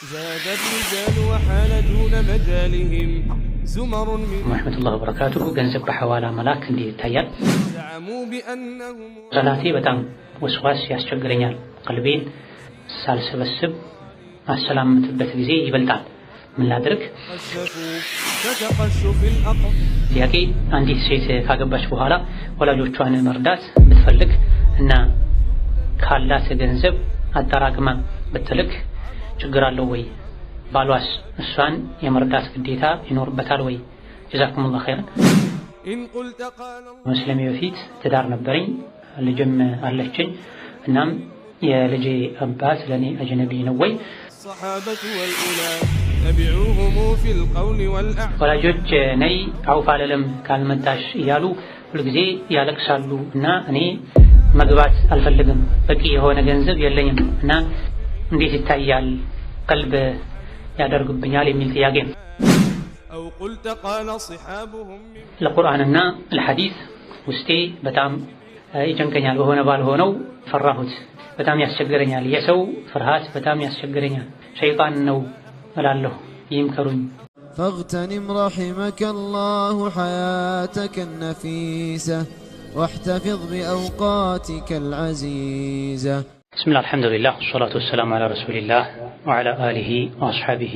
زاد الرجال وحال دون مجالهم زمر من ورحمة الله وبركاته ገንዘብ በሐዋላ መላክ እንዴት ይታያል? زعموا بأنهم ሰላቴ በጣም ወስዋስ ያስቸግረኛል። ቀልቤን ሳልሰበስብ ማሰላምትበት ጊዜ ይበልጣል። ምን ላድርግ? قشفوا كتقشف الأقر ጥያቄ አንዲት ሴት ካገባች በኋላ ወላጆቿን መርዳት ብትፈልግ እና ካላት ገንዘብ አጠራቅማ ብትልክ ችግር አለው ወይ? ባሏስ እሷን የመርዳት ግዴታ ይኖርበታል ወይ? ጀዛኩሙላህ ኸይረን። إن قلت قال الله ሙስሊም በፊት ትዳር ነበረኝ፣ ልጅም አለችኝ። እናም የልጄ አባት ለኔ አጅነቢ ነው ወይ? الصحابة والأولى تبعوهم في القول والأعمال ወላጆች ነይ አውፍ አለለም ካልመጣሽ እያሉ ሁልጊዜ ያለቅሳሉ እና እኔ መግባት አልፈልግም፣ በቂ የሆነ ገንዘብ የለኝም እና እንዴት ይታያል? ቀልብ ያደርግብኛል የሚል ጥያቄ ነው። أو قلت قال صحابهم ለቁርአንና ለሐዲስ ውስጤ በጣም ይጨንቀኛል፣ በሆነ ባልሆነው ፈራሁት፣ በጣም ያስቸግረኛል። የሰው ፍርሃት በጣም ያስቸግረኛል፣ ሸይጣን ነው እላለሁ፣ ይምከሩኝ። فاغتنم رحمك الله حياتك النفيسة واحتفظ بأوقاتك العزيزة. بسم الله الحمد لله والصلاة والسلام على رسول الله وعلى آله وأصحابه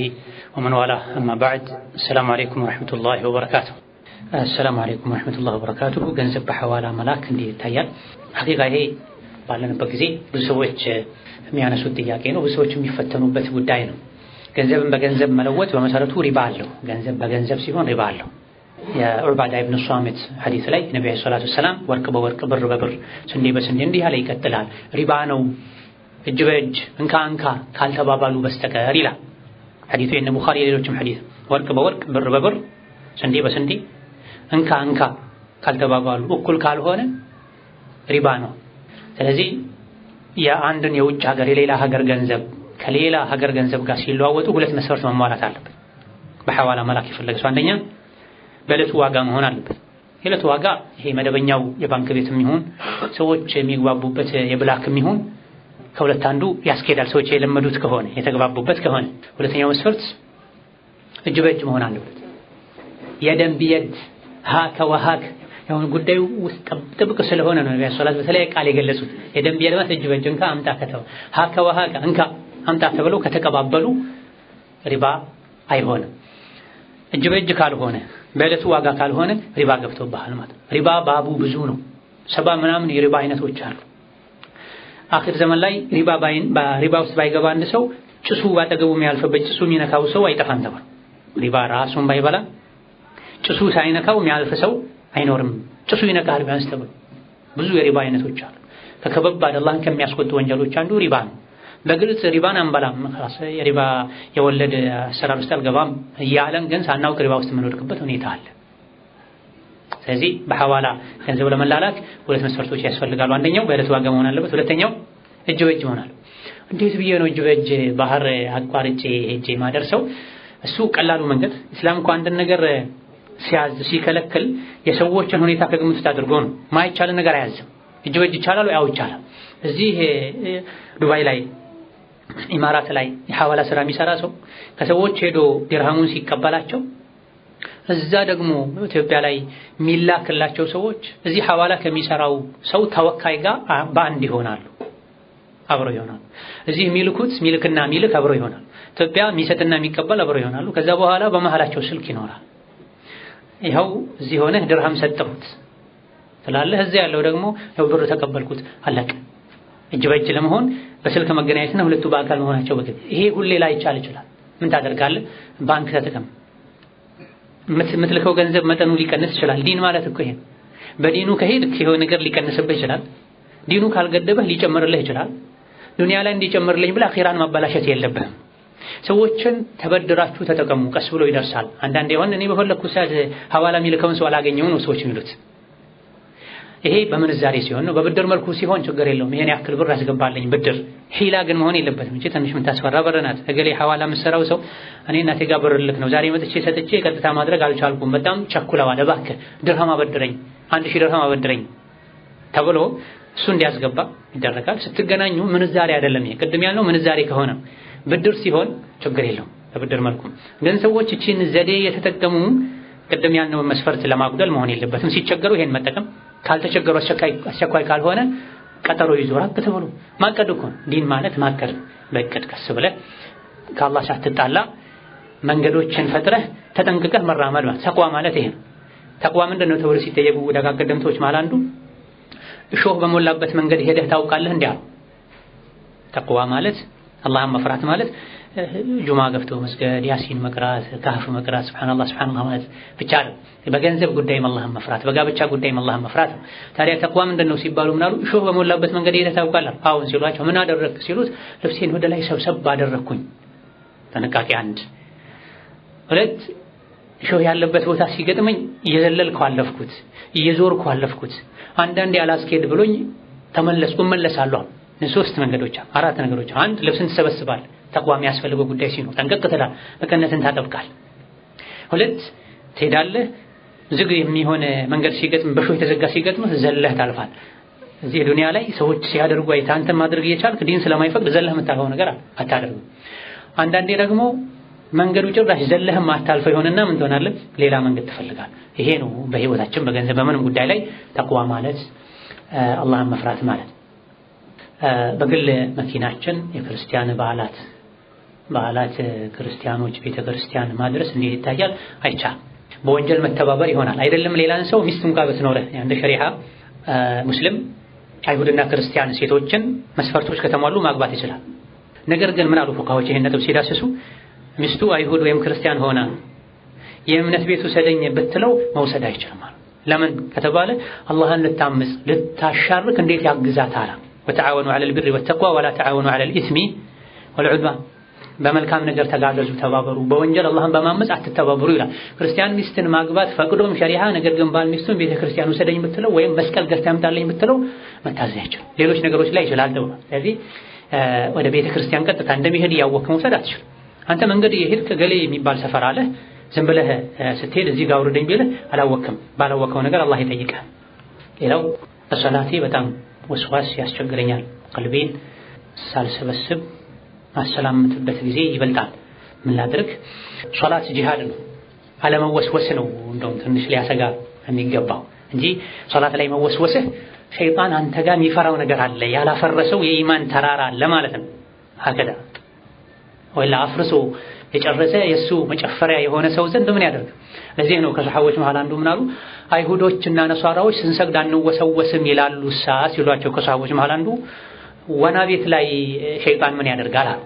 ومن والاه أما بعد السلام عليكم ورحمة الله وبركاته. السلام عليكم ورحمة الله وبركاته. ገንዘብ በሐዋላ መላክ እንዴት ይታያል? ሐቂቃ ይሄ ባለንበት ጊዜ ብዙ ሰዎች የሚያነሱት ጥያቄ ነው፣ ብዙ ሰዎች የሚፈተኑበት ጉዳይ ነው። ገንዘብን በገንዘብ መለወጥ በመሰረቱ ሪባ አለው። ገንዘብ በገንዘብ ሲሆን ሪባ አለው። የዑባዳ ኢብኑ ሷሚት ሐዲስ ላይ ነብዩ ሰለላሁ ዐለይሂ ወሰለም ወርቅ በወርቅ ብር በብር ስንዴ በስንዴ እንዲህ ያለ ይቀጥላል፣ ሪባ ነው እጅ በእጅ እንካ እንካ ካልተባባሉ በስተቀር ይላል ሐዲሱ። የነ ቡኻሪ የሌሎችም ሐዲስ ወርቅ በወርቅ ብር በብር ስንዴ በስንዴ እንካ እንካ ካልተባባሉ እኩል ካልሆነ ሪባ ነው። ስለዚህ የአንድን የውጭ ሀገር የሌላ ሀገር ገንዘብ ከሌላ ሀገር ገንዘብ ጋር ሲለዋወጡ ሁለት መስፈርት መሟላት አለበት። በሐዋላ መላክ የፈለገ ሰው አንደኛ በዕለቱ ዋጋ መሆን አለበት። የዕለቱ ዋጋ ይሄ መደበኛው የባንክ ቤትም ይሁን ሰዎች የሚግባቡበት የብላክም ይሁን ከሁለት አንዱ ያስኬዳል፣ ሰዎች የለመዱት ከሆነ የተግባቡበት ከሆነ። ሁለተኛው መስፈርት እጅ በእጅ መሆን አለበት። የደም ቢየድ ሃከ ወሃከ ያው ጉዳዩ ውስጥ ጥብቅ ስለሆነ ነው ነብዩ ሰለላሁ ዐለይሂ ወሰለም ቃል የገለጹት። የደም ቢየድ ማለት እጅ በእጅ እንካ አምጣ ከተው ሃከ ወሃከ እንካ አምጣ ተብለው ከተቀባበሉ ሪባ አይሆንም። እጅ በእጅ ካልሆነ በዕለቱ ዋጋ ካልሆነ ሪባ ገብቶብሃል ማለት ነው። ሪባ ባቡ ብዙ ነው፣ 70 ምናምን የሪባ አይነቶች አሉ። አኺር ዘመን ላይ ሪባ ውስጥ ባይገባ አንድ ሰው ጭሱ ባጠገቡ የሚያልፍበት ጭሱ የሚነካው ሰው አይጠፋም ተባለ። ሪባ ራሱን ባይበላ ጭሱ ሳይነካው የሚያልፍ ሰው አይኖርም፣ ጭሱ ይነካል ቢያንስ ተብሎ ብዙ የሪባ አይነቶች አሉ። ከከባድ አላህን ከሚያስቆጡ ወንጀሎች አንዱ ሪባ ነው። በግልጽ ሪባን አንበላም የሪባ የወለድ አሰራር ውስጥ አልገባም እያለን ግን ሳናውቅ ሪባ ውስጥ የምንወድቅበት ሁኔታ አለ። ስለዚህ በሐዋላ ገንዘብ ለመላላክ ሁለት መስፈርቶች ያስፈልጋሉ። አንደኛው በዕለቱ ዋጋ መሆን አለበት። ሁለተኛው እጅ በእጅ መሆን አለበት። እንዴት ብዬ ነው እጅ በእጅ ባህር አቋርጬ ሄጄ ማደርሰው? እሱ ቀላሉ መንገድ እስላም እኮ አንድን ነገር ሲያዝ ሲከለክል የሰዎችን ሁኔታ ከግምት ውስጥ አድርጎ ነው። ማይቻል ነገር አያዝም። እጅ በእጅ ይቻላል ያው ይቻላል። እዚህ ዱባይ ላይ ኢማራት ላይ የሐዋላ ስራ የሚሰራ ሰው ከሰዎች ሄዶ ዲርሃሙን ሲቀበላቸው እዛ ደግሞ ኢትዮጵያ ላይ ሚላክላቸው ሰዎች እዚህ ሐዋላ ከሚሰራው ሰው ተወካይ ጋር በአንድ ይሆናሉ፣ አብረው ይሆናሉ። እዚህ ሚልኩት ሚልክና ሚልክ አብረው ይሆናሉ። ኢትዮጵያ የሚሰጥና የሚቀበል አብረው ይሆናሉ። ከዛ በኋላ በመሃላቸው ስልክ ይኖራል። ይኸው እዚህ ሆነ ድርሃም ሰጠሁት ትላለህ፣ እዚህ ያለው ደግሞ ያው ብር ተቀበልኩት አለቀ። እጅ በእጅ ለመሆን በስልክ መገናኘትና ሁለቱ በአካል መሆናቸው በግድ ይሄ ሁሌ ላይ ይችላል። ምን ታደርጋለህ? ባንክ ተጠቀም። የምትልከው ገንዘብ መጠኑ ሊቀንስ ይችላል። ዲን ማለት እኮ ይሄ በዲኑ ከሄድክ የሆነ ነገር ሊቀንስብህ ይችላል። ዲኑ ካልገደበህ ሊጨምርልህ ይችላል። ዱንያ ላይ እንዲጨምርልኝ ብለህ አኺራን ማበላሸት የለብህም። ሰዎችን ተበድራችሁ ተጠቀሙ፣ ቀስ ብሎ ይደርሳል። አንዳንዴ የሆነ እኔ በፈለኩት ሰዓት ሐዋላ የሚልከውን ሰው አላገኘው ነው ሰዎች የሚሉት። ይሄ በምንዛሬ ሲሆን ነው። በብድር መልኩ ሲሆን ችግር የለውም። ይሄን ያክል ብር አስገባልኝ ብድር። ሂላ ግን መሆን የለበትም እንጂ ትንሽ የምታስፈራ ብር ናት። እገሌ ሐዋላ የምትሰራው ሰው እኔ እናቴ ጋር ብር ልክ ነው ዛሬ መጥቼ ሰጥቼ ቀጥታ ማድረግ አልቻልኩም፣ በጣም ቸኩለዋል፣ እባክህ ድርሃም አበድረኝ፣ 1000 ድርሃም አበድረኝ ተብሎ እሱ እንዲያስገባ ይደረጋል። ስትገናኙ ምንዛሬ አይደለም ይሄ ቅድም ያልነው ምንዛሬ ከሆነ ብድር ሲሆን ችግር የለውም በብድር መልኩ። ግን ሰዎች እቺን ዘዴ የተጠቀሙ ቅድም ያልነው መስፈርት ለማጉደል መሆን የለበትም። ሲቸገሩ ይሄን መጠቀም፣ ካልተቸገሩ አስቸኳይ ካልሆነ ቀጠሮ ይዞ ራቅ ተብሎ ማቀድ እኮ ዲን ማለት ማቀድ፣ በእቅድ ቀስ ብለህ ከአላህ ሳትጣላ መንገዶችን ፈጥረህ ተጠንቅቀህ መራመድ ማለት ተቅዋ ማለት ይሄ ነው። ተቅዋ ምንድነው ተብሎ ሲጠየቁ ደጋግ ቀደምቶች ማለት አንዱ እሾህ በሞላበት መንገድ ሄደህ ታውቃለህ እንዴ አሉ። ተቅዋ ማለት አላህን መፍራት ማለት ጁማ ገብቶ መስገድ፣ ያሲን መቅራት፣ ካህፍ መቅራት፣ ሱብሃንአላህ ሱብሃንአላህ ማለት ብቻ አይደለም። በገንዘብ ጉዳይም አላህን መፍራት፣ በጋብቻ ጉዳይም አላህን መፍራት። ታዲያ ተቅዋ ምንድነው ሲባሉ ምን አሉ? እሾህ በሞላበት መንገድ ሄደህ ታውቃለህ? አዎን ሲሏቸው ምን አደረክ ሲሉት ልብሴን ወደ ላይ ሰብሰብ አደረኩኝ። ጥንቃቄ አንድ። ሁለት እሾህ ያለበት ቦታ ሲገጥመኝ እየዘለልኩ አለፍኩት፣ እየዞርኩ አለፍኩት። አንዳንዴ አላስኬድ ብሎኝ ተመለስኩ እመለሳለሁ። ሶስት መንገዶች አራት ነገሮች። አንድ ልብስን ትሰበስባለህ፣ ተቅዋ የሚያስፈልገው ጉዳይ ሲኖር ጠንቀቅ ትላለህ፣ መቀነትን ታጠብቃለህ። ሁለት ትሄዳለህ፣ ዝግ የሚሆን መንገድ ሲገጥም በሾህ የተዘጋ ሲገጥምህ ዘለህ ታልፋለህ። እዚህ ዱንያ ላይ ሰዎች ሲያደርጉ አይተህ አንተ ማድረግ እየቻልክ ዲን ስለማይፈቅድ ዘለህ የምታልፈው ነገር አታደርግም። አንዳንዴ ደግሞ መንገዱ ጭራሽ ዘለህም አታልፈው ይሆንና ምን ትሆናለህ? ሌላ መንገድ ትፈልጋለህ። ይሄ ነው በህይወታችን በገንዘብ በምንም ጉዳይ ላይ ተቅዋ ማለት አላህን መፍራት ማለት። በግል መኪናችን የክርስቲያን በዓላት ክርስቲያኖች ቤተክርስቲያን ማድረስ እንዴት ይታያል? አይቻልም። በወንጀል መተባበር ይሆናል። አይደለም ሌላን ሰው ሚስቱን ጋር ብትኖርህ እንደ ሸሪዓ ሙስሊም አይሁድና ክርስቲያን ሴቶችን መስፈርቶች ከተሟሉ ማግባት ይችላል። ነገር ግን ምን አሉ ፉቃዎች ይሄን ነጥብ ሲዳስሱ ሚስቱ አይሁድ ወይም ክርስቲያን ሆና የእምነት ቤቱ ሰደኝ ብትለው መውሰድ አይችልም ማለት። ለምን ከተባለ አላህን ልታምጽ ልታሻርክ እንዴት ያግዛታል? ወተዓወኑ ዐለል ቢሪ ወተቅዋ ወላ ተዓወኑ ዐለል ኢስሚ ወልዑድዋን። በመልካም ነገር ተጋገዙ ተባበሩ፣ በወንጀል አላህን በማመጽ አትተባበሩ ይላል። ክርስቲያን ሚስትን ማግባት ፈቅዶም ሸሪዓ፣ ነገር ግን ባል ሚስቱን ቤተ ክርስቲያን ውሰደኝ ብትለው ወይም መስቀል ገዝተህ አምጣልኝ ብትለው መታዘዝ አይችልም። ሌሎች ነገሮች ላይ ይችላል ተብሏል። ስለዚህ ወደ ቤተ ክርስቲያን ቀጥታ እንደሚሄድ እያወቅህ መውሰድ አትችልም። አንተ መንገድ የሄድክ ገሌ የሚባል ሰፈር አለ፣ ዝም ብለህ ስትሄድ እዚህ ጋር አውርደኝ ቢልህ አላወቅም። ባላወቀው ነገር አላህ ይጠይቅህ። ሌላው በሰላቴ በጣም ወስዋስ ያስቸግረኛል። ቀልቤን ሳልሰበስብ ማሰላምትበት ጊዜ ይበልጣል። ምን ላድርግ? ሶላት ጂሃድ ነው፣ አለመወስወስ ነው እንደውም ትንሽ ሊያሰጋ የሚገባው እንጂ ሶላት ላይ መወስወስህ ሸይጣን አንተ ጋር የሚፈራው ነገር አለ፣ ያላፈረሰው የኢማን ተራራ አለ ማለት ነው። ሀከዳ ወላ አፍርሶ የጨረሰ የሱ መጨፈሪያ የሆነ ሰው ዘንድ ምን ያደርግ? ለዚህ ነው ከሰሐቦች መሃል አንዱ ምን አሉ? አይሁዶችና ነሷራዎች ስንሰግድ አንወሰወስም ይላሉ ሲሏቸው ከሰሐቦች መሃል አንዱ ወና ቤት ላይ ሸይጣን ምን ያደርጋል አሉ።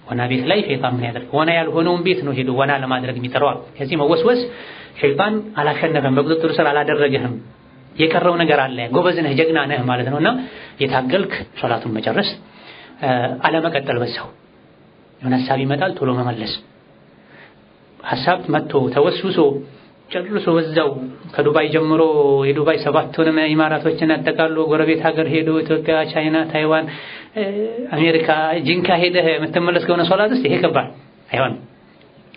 ወና ቤት ላይ ሸይጣን ምን ያደርጋል? ወና ያልሆነውን ቤት ነው ሄዶ ወና ለማድረግ የሚጠራው። ከዚህ መወስወስ ሸይጣን አላሸነፈም፣ በቁጥጥር ስር አላደረገህም፣ የቀረው ነገር አለ፣ ጎበዝ ነህ፣ ጀግና ነህ ማለት ነውና የታገልክ ሶላቱን መጨረስ፣ አለመቀጠል በዛው የሆነ ሐሳብ ይመጣል ቶሎ መመለስ። ሐሳብ መጥቶ ተወስውሶ ጨርሶ በዛው ከዱባይ ጀምሮ የዱባይ 7ቱንም ኢማራቶችን አጠቃሎ ጎረቤት ሀገር ሄዶ ኢትዮጵያ፣ ቻይና፣ ታይዋን፣ አሜሪካ ጂንካ ሄደህ የምትመለስ ከሆነ ሶላት ውስጥ ይሄ ከባድ አይሆንም።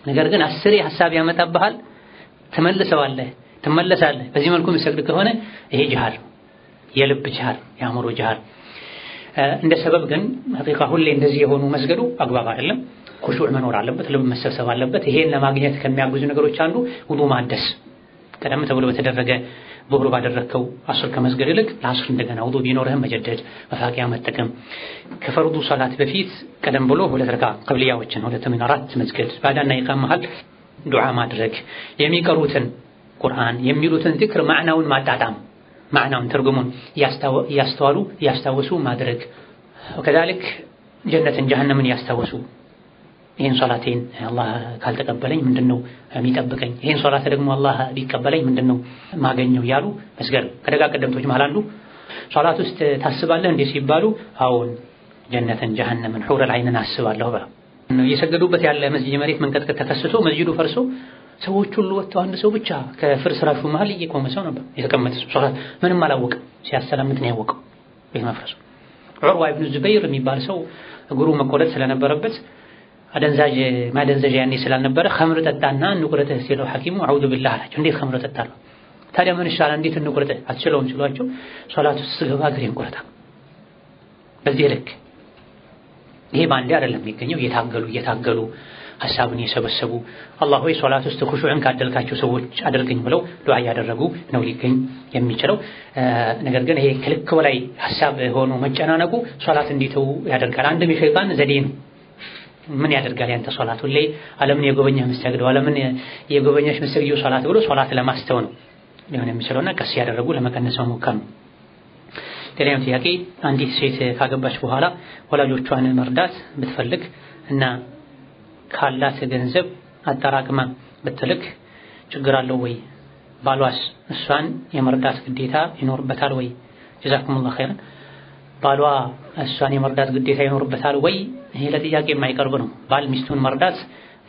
ነገር ግን 10 ሐሳብ ያመጣብሃል፣ ትመለሳለህ። በዚህ መልኩ የሚሰግድ ከሆነ ይሄ ጂሃድ፣ የልብ ጂሃድ፣ የአእምሮ ጂሃድ። እንደ ሰበብ ግን ሐቂቃ ሁሌ እንደዚህ የሆኑ መስገዱ አግባብ አይደለም። ኹሹዕ መኖር አለበት፣ ልብ መሰብሰብ አለበት። ይሄን ለማግኘት ከሚያግዙ ነገሮች አንዱ ውዱእ ማደስ። ቀደም ተብሎ በተደረገ ዙህር ባደረከው አስር ከመስገድ ይልቅ ለአስር እንደገና ውዱእ ቢኖርህም መጀደድ፣ መፋቂያ መጠቀም። ከፈርዱ ሶላት በፊት ቀደም ብሎ 2 ረካ ቅብልያዎችን 2 ምን 4 መስገድ፣ ባዳና ኢቃም መሃል ዱዓ ማድረግ፣ የሚቀሩትን ቁርአን የሚሉትን ዚክር ማዕናውን ማጣጣም፣ ማዕናውን ትርጉሙን እያስታወሱ ማድረግ። ወከዛልክ ጀነትን ጀሃነምን እያስታወሱ ይሄን ሶላቴን አላህ ካልተቀበለኝ ምንድነው የሚጠብቀኝ? ይሄን ሶላት ደግሞ አላህ ቢቀበለኝ ምንድነው ማገኘው ያሉ መስገድ። ከደጋ ቀደምቶች መሃል አንዱ ሶላት ውስጥ ታስባለህ እንዴ ሲባሉ አዎን ጀነትን ጀሃነምን ሑረል ዐይንን አስባለሁ ብለው እየሰገዱበት ያለ መስጂድ መሬት መንቀጥቀጥ ተከስቶ መስጂዱ ፈርሶ ሰዎች ሁሉ ወጥተው አንድ ሰው ብቻ ከፍርስራሹ መሃል እየቆመ ሰው ነበር የተቀመጠ። ሶላት ምንም አላወቅም፣ ሲያሰላምት ነው ያወቀው ይሄ መፍረሱ። ዑርዋ ኢብኑ ዙበይር የሚባል ሰው እግሩ መቆረጥ ስለነበረበት ማደንዘዣ ያኔ ስላልነበረ ኸምር ጠጣና እንቁረጥህ ሲለው ሐኪሙ አዑዙ ቢላህ አላቸው። እንዴት ኸምር ጠጣለሁ? ታዲያ ምን ይሻላል? እንዴት እንቁረጥህ? አትችለውም ሲሏቸው ሶላት ውስጥ ስገባ እግሬን ቆረጣ። በዚህ ልክ ይሄ ባንዴ አይደለም የሚገኘው። እየታገሉ ሐሳብን የሰበሰቡ አላህ ሆይ ሶላት ውስጥ ኹሹዕን ካደልካቸው ሰዎች አድርገኝ ብለው ዱዓ ያደረጉ ነው ሊገኝ የሚችለው። ነገር ግን ይሄ ከልክ በላይ ሐሳብ ሆኖ መጨናነቁ ሶላት እንዲተው ያደርጋል። አንድም የሸይጣን ዘዴ ነው። ምን ያደርጋል ያንተ ሶላት ሁሌ ዓለምን የጎበኘህ መስገድ ዓለምን የጎበኘሽ መስገድ ሶላት ብሎ ሶላት ለማስተው ነው ሊሆን የሚችለውና ቀስ ያደረጉ ለመቀነስ መሞከር ነው። ሌላኛው ጥያቄ አንዲት ሴት ካገባች በኋላ ወላጆቿን መርዳት ብትፈልግ እና ካላት ገንዘብ አጠራቅማ ብትልክ ችግር አለው ወይ? ባሏስ እሷን የመርዳት ግዴታ ይኖርበታል ወይ? ጀዛኩሙላሁ ኸይረን። ባሏ እሷን የመርዳት ግዴታ ይኖርበታል ወይ? ይሄ ለጥያቄ የማይቀርብ ነው። ባል ሚስቱን መርዳት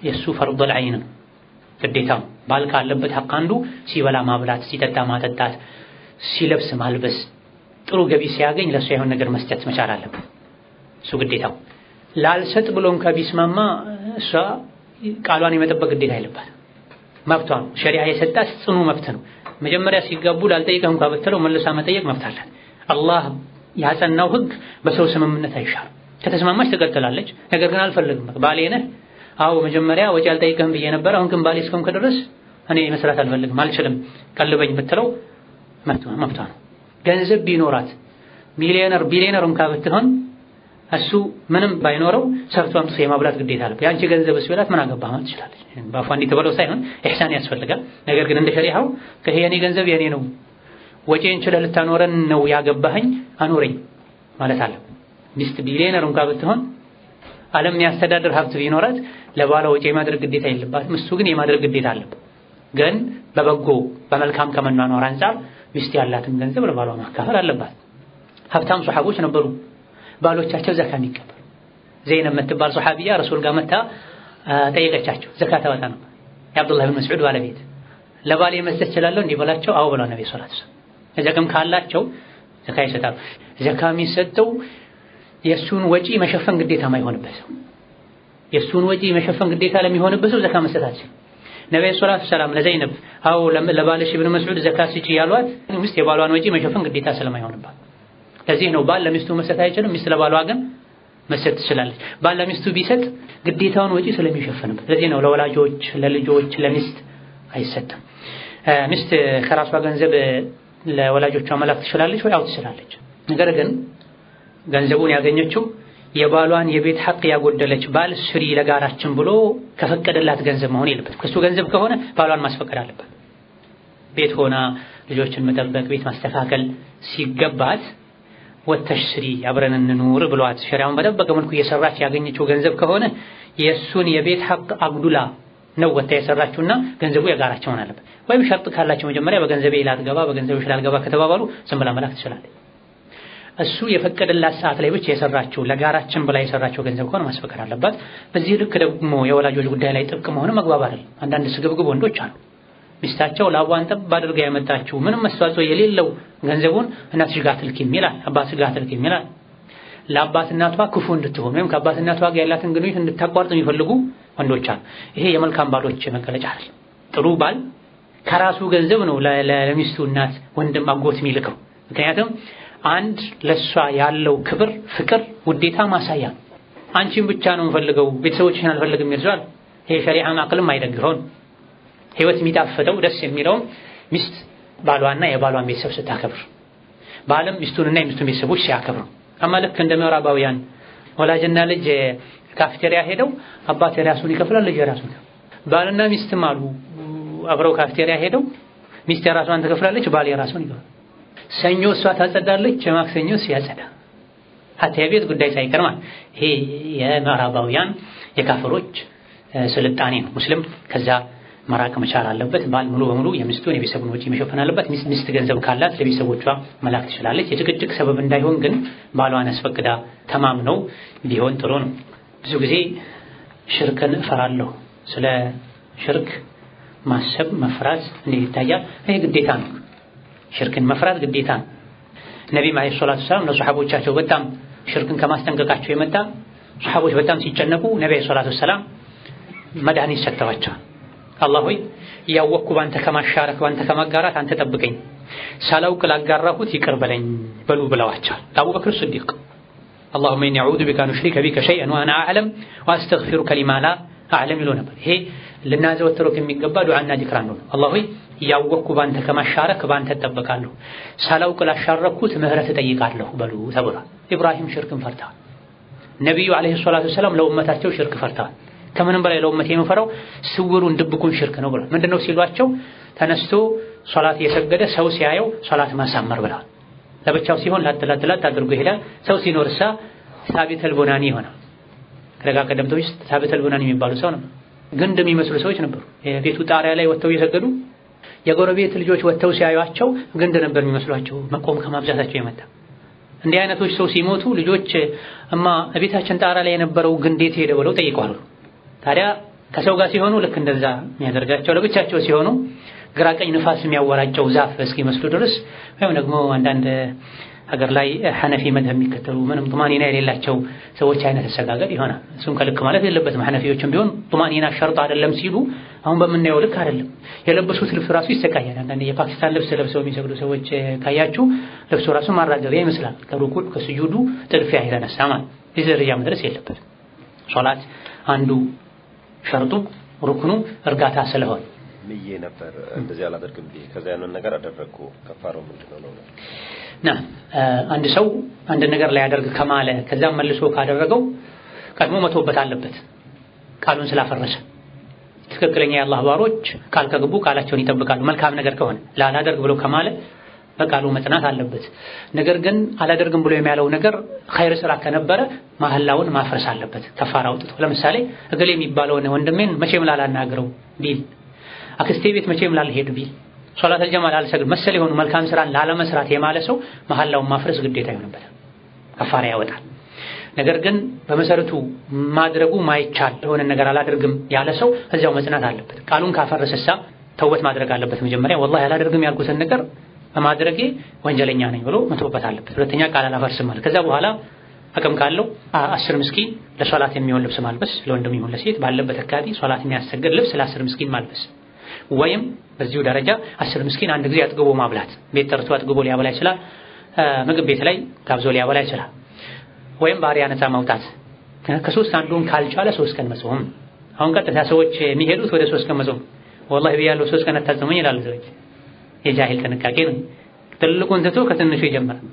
የሱ ፈርዱል ዐይን ነው፣ ግዴታው። ባል ካለበት ሐቅ አንዱ ሲበላ ማብላት፣ ሲጠጣ ማጠጣት፣ ሲለብስ ማልበስ፣ ጥሩ ገቢ ሲያገኝ ለእሷ የሆነ ነገር መስጠት መቻል አለበት። እሱ ግዴታው። ላልሰጥ ብሎም ከቢስማማ እሷ ቃሏን የመጠበቅ ግዴታ የለባት፣ መብቷ ነው። ሸሪዓ የሰጣት ጽኑ መብት ነው። መጀመሪያ ሲጋቡ ላልጠይቀህ እንኳን ብትለው መልሳ መጠየቅ መብት አላት። አላህ ያጸናው ህግ በሰው ስምምነት አይሻርም። ከተስማማች ትቀጥላለች። ነገር ግን አልፈልግም ባሌ ነህ፣ አዎ መጀመሪያ ወጪ አልጠይቀህም ብዬ ነበር፣ አሁን ግን ባሌ እስከሆንክ ድረስ እኔ መስራት አልፈልግም አልችልም ቀልበኝ ብትለው መብቷ ነው። ገንዘብ ቢኖራት ቢሊየነር እንኳን ብትሆን እሱ ምንም ባይኖረው ሰርቶ አምጥቶ የማብላት ግዴታ አለበት። ያንቺ ገንዘብስ ቢላት ምን አገባህ ማለት ትችላለች። በአፏ እንዲተበለው ሳይሆን ኢህሳን ያስፈልጋል። ነገር ግን እንደ ሸሪዓው ከየኔ ገንዘብ የኔ ነው፣ ወጪን ችለህ ልታኖረን ነው ያገባኸኝ አኖረኝ ማለት አለ። ሚስት ቢሊየነር እንኳን ብትሆን ዓለም የሚያስተዳድር ሀብት ቢኖራት ለባሏ ወጪ የማድረግ ግዴታ የለባትም። እሱ ግን የማድረግ ግዴታ አለበት። ግን በበጎ በመልካም ከመኗኗር አንፃር ሚስት ያላትን ገንዘብ ለባሏ ማካፈል አለባት። ሀብታም ሱሐቦች ነበሩ ባሎቻቸው ዘካ የሚቀበሉ። ዘይነብ የምትባል ሱሐቢያ ረሱል ጋር መታ ጠየቀቻቸው። ዘካ ታወጣ ነበር። የአብዱላህ ብን መስዑድ ባለቤት ለባሌ መስጠት እችላለሁ እንዲህ በላቸው። አዎ ብለው ነብዩ ሰለላሁ ዐለይሂ ወሰለም ዘካም ካላቸው ዘካ ይሰጣሉ። ዘካ የሚሰጠው የሱን ወጪ መሸፈን ግዴታ ማይሆንበት ሰው፣ የሱን ወጪ መሸፈን ግዴታ ለሚሆንበት ሰው ዘካ መስጠት አይችልም። ነብዩ ሰለላሁ ዐለይሂ ወሰለም ለዘይነብ አዎ ለባልሽ ኢብኑ መስዑድ ዘካ ስጪ ያሏት ሚስት የባሏን ወጪ መሸፈን ግዴታ ስለማይሆንባት። ለዚህ ነው ባል ለሚስቱ መስጠት አይችልም፣ ሚስት ለባሏ ግን መስጠት ትችላለች። ባል ለሚስቱ ቢሰጥ ግዴታውን ወጪ ስለሚሸፈንበት፣ ለዚህ ነው ለወላጆች፣ ለልጆች፣ ለሚስት አይሰጥም። ሚስት ከራሷ ገንዘብ ለወላጆቿ መላክ ትችላለች ወይ? አዎ ትችላለች። ነገር ግን ገንዘቡን ያገኘችው የባሏን የቤት ሐቅ ያጎደለች ባል ስሪ ለጋራችን ብሎ ከፈቀደላት ገንዘብ መሆን የለበትም። ከሱ ገንዘብ ከሆነ ባሏን ማስፈቀድ አለበት። ቤት ሆና ልጆችን መጠበቅ፣ ቤት ማስተካከል ሲገባት ወተሽ ስሪ አብረን እንኑር ብሏት ሸሪዓውን በጠበቀ መልኩ እየሰራች ያገኘችው ገንዘብ ከሆነ የእሱን የቤት ሐቅ አጉዱላ ነው ወታ የሰራችውና ገንዘቡ የጋራቸው መሆን አለበት። ወይም ሸርጥ ካላቸው መጀመሪያ በገንዘቤ ላትገባ በገንዘብሽ ላልገባ ከተባባሉ ዝም ብላ መላክ ትችላለች። እሱ የፈቀደላት ሰዓት ላይ ብቻ የሰራችው ለጋራችን ብላ የሰራችው ገንዘብ ከሆነ ማስፈቀድ አለባት። በዚህ ልክ ደግሞ የወላጆች ጉዳይ ላይ ጥብቅ መሆን መግባብ አይደለም። አንዳንድ ስግብግብ ወንዶች አሉ። ሚስታቸው ላቧን ጠብ አድርጋ ያመጣችው ምንም አስተዋጽኦ የሌለው ገንዘቡን እናትሽ ጋር ትልኪም ይላል፣ አባትሽ ጋር ትልኪም ይላል። ለአባት እናቷ ክፉ እንድትሆን ወይም ከአባት እናቷ ጋር ያላትን ግንኙነት እንድታቋርጥ የሚፈልጉ ወንዶች አሉ። ይሄ የመልካም ባሎች መገለጫ አይደለም። ጥሩ ባል ከራሱ ገንዘብ ነው ለሚስቱ እናት፣ ወንድም፣ አጎት የሚልከው። ምክንያቱም አንድ ለሷ ያለው ክብር፣ ፍቅር፣ ውዴታ ማሳያ። አንቺን ብቻ ነው የምፈልገው ቤተሰቦችሽን አልፈልግም ይልዛል። ይሄ ሸሪዓም አቅልም አይደግፈውም። ህይወት የሚጣፍጠው ደስ የሚለው ሚስት ባሏና የባሏን ቤተሰብ ስታከብር፣ ባልም ሚስቱንና የሚስቱን ቤተሰቦች ሲያከብሩ። አማ ልክ እንደ ምዕራባውያን ወላጅና ልጅ ካፍቴሪያ ሄደው አባት የራሱን ይከፍላል፣ ልጅ የራሱን። ባልና ሚስትም አሉ አብረው ካፍቴሪያ ሄደው ሚስት የራሷን ትከፍላለች፣ ባል የራሱን ይከፍላል። ሰኞ እሷ ታጸዳለች፣ ማክሰኞ ሲያጸዳ ሀታ የቤት ጉዳይ ሳይቀር ማለት። ይሄ የምዕራባውያን የካፍሮች ስልጣኔ ነው። ሙስሊም ከዛ መራቅ መቻል አለበት። ባል ሙሉ በሙሉ የሚስቱን የቤተሰቡን ወጪ መሸፈን አለበት። ሚስት ገንዘብ ካላት ለቤተሰቦቿ መላክ ትችላለች። የጭቅጭቅ ሰበብ እንዳይሆን ግን ባሏን አስፈቅዳ ተማምነው ቢሆን ጥሩ ነው። ብዙ ጊዜ ሽርክን እፈራለሁ። ስለ ሽርክ ማሰብ መፍራት እንዴት ይታያል? ይሄ ግዴታ ነው። ሽርክን መፍራት ግዴታ ነው። ነብዩ አለይሂ ሰላቱ ሰላም ለሱሐቦቻቸው በጣም ሽርክን ከማስጠንቀቃቸው የመጣ ሱሐቦች በጣም ሲጨነቁ ነብዩ አለይሂ ሰላቱ ሰላም መድኃኒት ሰጥተዋቸዋል። አላህ ሆይ ያወቅኩ ባንተ ከማሻረክ ባንተ ከማጋራት አንተ ጠብቀኝ፣ ሳላውቅ ላጋራሁት ይቅር በለኝ በሉ ብለዋቸዋል። ለአቡበክር ሲዲቅ اللهم إني أعوذ بك أن أشرك بك شيئا وأنا أعلم وأستغفرك لما لا أعلم ይሉ ነበር። ይሄ ልናዘወትረው የሚገባ ዱዓና ዚክር ነው። አላህ ሆይ ያወቅኩ ባንተ ከማሻረክ ባንተ ተጠበቃለሁ፣ ሳላውቅ ላሻረኩት ምህረት እጠይቃለሁ በሉ ተብሏል። ኢብራሂም ሽርክን ፈርተዋል። ነብዩ አለይሂ ሰላቱ ወሰላም ለኡመታቸው ሽርክ ፈርተዋል። ከምንም በላይ ለኡመቴ የምፈራው ስውሩን ድብቁን ሽርክ ነው ብለዋል። ምንድነው ሲሏቸው ተነስቶ ሶላት እየሰገደ ሰው ሲያየው ሶላት ማሳመር ብለዋል። ለብቻው ሲሆን ላጥላጥላት አድርጎ ይሄዳል። ሰው ሲኖርሳ ሳቢት አልቡናኒ ይሆናል። ከደጋ ቀደምቶች ሳቢት አልቡናኒ የሚባሉ ሰው ነው። ግንድ የሚመስሉ ሰዎች ነበሩ። የቤቱ ጣሪያ ላይ ወጥተው እየሰገዱ የጎረቤት ልጆች ወጥተው ሲያዩአቸው ግንድ ነበር የሚመስሏቸው መቆም ከማብዛታቸው የመጣ። እንዲህ አይነቶች ሰው ሲሞቱ ልጆች እማ እቤታችን ጣሪያ ላይ የነበረው ግንድ የት ሄደ ብለው ጠይቀዋል። ታዲያ ከሰው ጋር ሲሆኑ ልክ እንደዛ የሚያደርጋቸው፣ ለብቻቸው ሲሆኑ ግራ ቀኝ ንፋስ የሚያወራጨው ዛፍ እስኪመስሉ ድረስ ወይም ደግሞ አንዳንድ ሀገር ላይ ሐነፊ መዝሀብ የሚከተሉ ምንም ጡማኒና የሌላቸው ሰዎች አይነት ተሰጋገድ ይሆናል። እሱን ከልክ ማለት የለበትም። ሐነፊዎችም ቢሆን ጡማኒና ሸርጥ አይደለም ሲሉ አሁን በምናየው ልክ አይደለም። የለበሱት ልብስ ራሱ ይሰቃያል። አንዳንድ የፓኪስታን ልብስ ለብሰው የሚሰግዱ ሰዎች ካያችሁ ልብሱ ራሱ ማራገቢያ ይመስላል። ከሩኩዕ ከስጁዱ ጥድፊያ የተነሳ ማለት እዚህ ደረጃ መድረስ የለበትም። ሶላት አንዱ ሸርጡ ሩክኑ እርጋታ ስለሆነ ምዬ ነበር እንደዚህ አላደርግም ብዬ ከዛ ያንን ነገር አደረኩ። ከፋራው ምንድነው ነው? አንድ ሰው አንድ ነገር ላይ ያደርግ ከማለ ከዛም መልሶ ካደረገው ቀድሞ መተውበት አለበት። ቃሉን ስላፈረሰ ትክክለኛ የአላህ ባሮች ቃል ከገቡ ቃላቸውን ይጠብቃሉ። መልካም ነገር ከሆነ ላላደርግ ብሎ ከማለ በቃሉ መጽናት አለበት። ነገር ግን አላደርግም ብሎ የሚያለው ነገር ኸይር ስራ ከነበረ ማህላውን ማፍረስ አለበት። ከፋራ አውጥቶ ለምሳሌ እገሌ የሚባለውን ወንድሜን መቼም ላላናግረው ቢል፣ አክስቴ ቤት መቼም ላልሄድ ቢል፣ ሶላት አልጀማዓ ላልሰግድ መሰል የሆኑ መልካም ስራን ላለመስራት የማለ ሰው መሐላውን ማፍረስ ግዴታ ይሆንበታል፣ ከፋራ ያወጣል። ነገር ግን በመሰረቱ ማድረጉ ማይቻል የሆነ ነገር አላደርግም ያለ ሰው እዚያው መጽናት አለበት። ቃሉን ካፈረሰሳ ተውበት ማድረግ አለበት። መጀመሪያ ወላሂ አላደርግም ያልኩትን ነገር በማድረጌ ወንጀለኛ ነኝ ብሎ መተውበት አለበት። ሁለተኛ ቃል አላፈርስም ማለት። ከዛ በኋላ አቅም ካለው 10 ምስኪን ለሶላት የሚሆን ልብስ ማልበስ፣ ለወንድም ይሁን ለሴት ባለበት አካባቢ ሶላት የሚያሰግድ ልብስ ለ10 ምስኪን ማልበስ፣ ወይም በዚሁ ደረጃ 10 ምስኪን አንድ ጊዜ አጥግቦ ማብላት። ቤት ጠርቶ አጥግቦ ሊያበላ ይችላል። ምግብ ቤት ላይ ጋብዞ ሊያበላ ይችላል። ወይም ባሪያ ነፃ ማውጣት። ከሶስት አንዱን ካልቻለ 3 ቀን መጾም። አሁን ቀጥታ ሰዎች የሚሄዱት ወደ 3 ቀን መጾም። ወላሂ ብያለሁ 3 ቀን አታጽሙኝ ይላሉ ሰዎች። የጃሂል ጥንቃቄ ነው። ትልቁን ትቶ ከትንሹ ይጀምራል።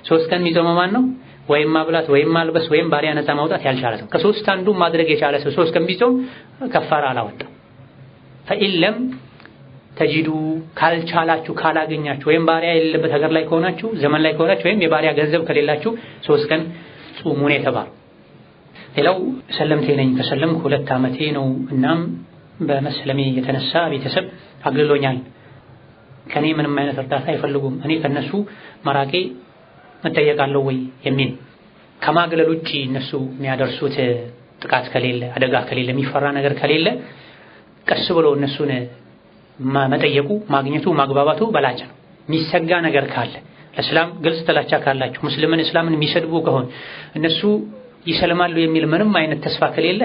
3 ቀን የሚጾመው ማን ነው? ወይም ማብላት ወይም ማልበስ ወይም ባሪያ ነፃ ማውጣት ያልቻለ ሰው። ከሶስት አንዱን ማድረግ የቻለ ሰው 3 ቀን ቢጾም ከፋራ አላወጣም። ፈኢለም ተጂዱ ካልቻላችሁ ካላገኛችሁ ወይም ባሪያ የሌለበት ሀገር ላይ ከሆናችሁ ዘመን ላይ ከሆናችሁ ወይም የባሪያ ገንዘብ ከሌላችሁ 3 ቀን ጹሙ ነው የተባለው። ሌላው ሰለምቴ ነኝ ከሰለምኩ 2 ዓመቴ ነው። እናም በመስለሜ የተነሳ ቤተሰብ አግልሎኛል። ከኔ ምንም አይነት እርዳታ አይፈልጉም። እኔ ከነሱ መራቄ መጠየቃለሁ ወይ የሚል ከማግለል ውጪ እነሱ የሚያደርሱት ጥቃት ከሌለ አደጋ ከሌለ የሚፈራ ነገር ከሌለ ቀስ ብሎ እነሱን መጠየቁ ማግኘቱ ማግባባቱ በላጭ ነው። የሚሰጋ ነገር ካለ ለእስላም ግልጽ ጥላቻ ካላችሁ ሙስሊምን እስላምን የሚሰድቡ ከሆነ እነሱ ይሰልማሉ የሚል ምንም አይነት ተስፋ ከሌለ